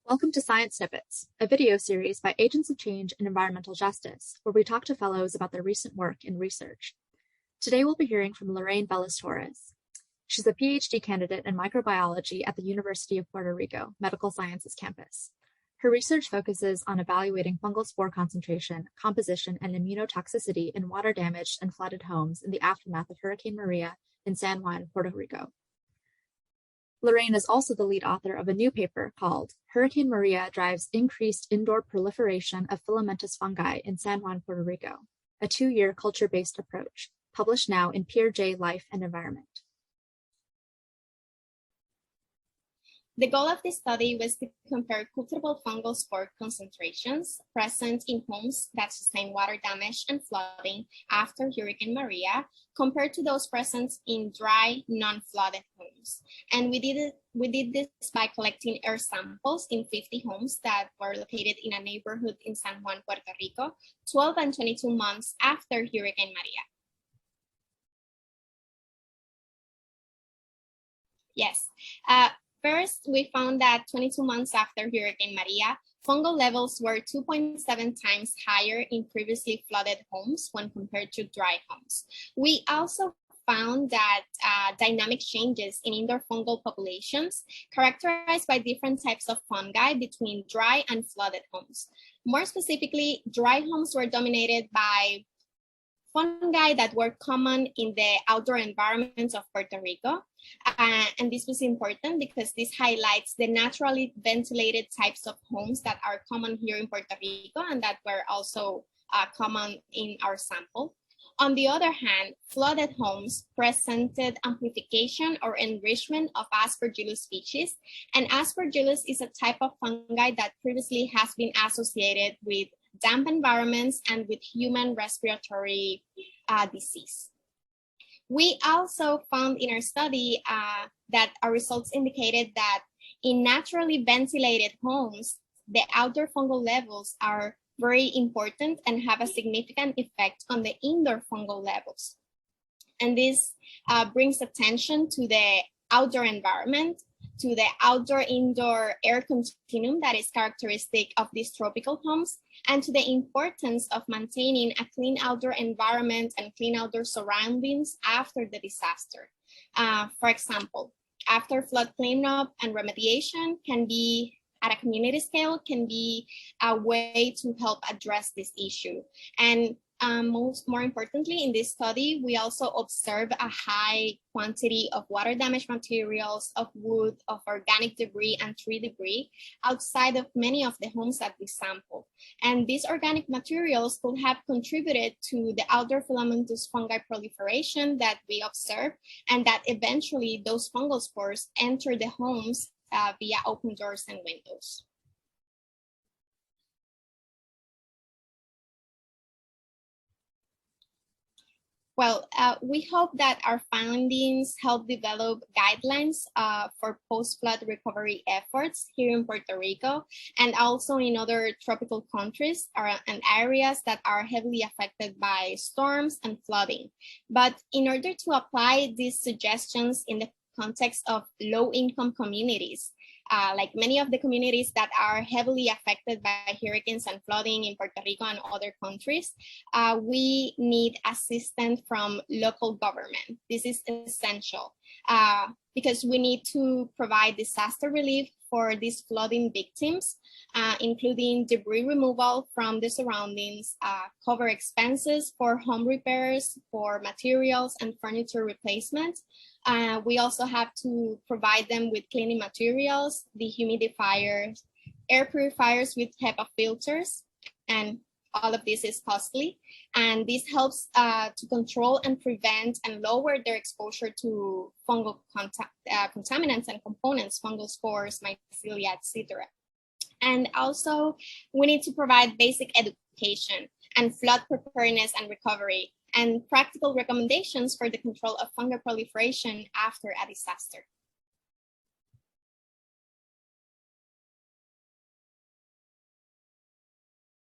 Welcome to Science Snippets, a video series by Agents of Change and Environmental Justice, where we talk to fellows about their recent work in research. Today we'll be hearing from Lorraine Velez-Torres. She's a PhD candidate in microbiology at the University of Puerto Rico Medical Sciences campus. Her research focuses on evaluating fungal spore concentration, composition, and immunotoxicity in water-damaged and flooded homes in the aftermath of Hurricane Maria in San Juan, Puerto Rico. Lorraine is also the lead author of a new paper called Hurricane Maria Drives Increased Indoor Proliferation of Filamentous Fungi in San Juan, Puerto Rico, a 2-year culture-based approach, published now in Peer J Life and Environment. The goal of this study was to compare cultivable fungal spore concentrations present in homes that sustained water damage and flooding after Hurricane Maria compared to those present in dry, non-flooded homes. And we did this by collecting air samples in 50 homes that were located in a neighborhood in San Juan, Puerto Rico, 12 and 22 months after Hurricane Maria. Yes. First, we found that 22 months after Hurricane Maria, fungal levels were 2.7 times higher in previously flooded homes when compared to dry homes. We also found that dynamic changes in indoor fungal populations characterized by different types of fungi between dry and flooded homes. More specifically, dry homes were dominated by fungi that were common in the outdoor environments of Puerto Rico. And this was important because this highlights the naturally ventilated types of homes that are common here in Puerto Rico and that were also common in our sample. On the other hand, flooded homes presented amplification or enrichment of Aspergillus species. And Aspergillus is a type of fungi that previously has been associated with damp environments and with human respiratory disease. We also found in our study that our results indicated that in naturally ventilated homes, the outdoor fungal levels are very important and have a significant effect on the indoor fungal levels. And this brings attention to the outdoor environment, to the outdoor-indoor air continuum that is characteristic of these tropical homes, and to the importance of maintaining a clean outdoor environment and clean outdoor surroundings after the disaster. For example, after flood cleanup and remediation can be, at a community scale, can be a way to help address this issue. And more importantly, in this study, we also observe a high quantity of water damage materials, of wood, of organic debris, and tree debris outside of many of the homes that we sampled. And these organic materials could have contributed to the outdoor filamentous fungi proliferation that we observed, and that eventually those fungal spores enter the homes via open doors and windows. Well, we hope that our findings help develop guidelines for post-flood recovery efforts here in Puerto Rico and also in other tropical countries and areas that are heavily affected by storms and flooding. But in order to apply these suggestions in the context of low-income communities, like many of the communities that are heavily affected by hurricanes and flooding in Puerto Rico and other countries, we need assistance from local government. This is essential because we need to provide disaster relief for these flooding victims, including debris removal from the surroundings, cover expenses for home repairs, for materials and furniture replacement. We also have to provide them with cleaning materials, dehumidifiers, air purifiers with HEPA filters, and all of this is costly. And this helps to control and prevent and lower their exposure to fungal contaminants and components, fungal spores, mycelia, etc. And also, we need to provide basic education and flood preparedness and recovery, and practical recommendations for the control of fungal proliferation after a disaster.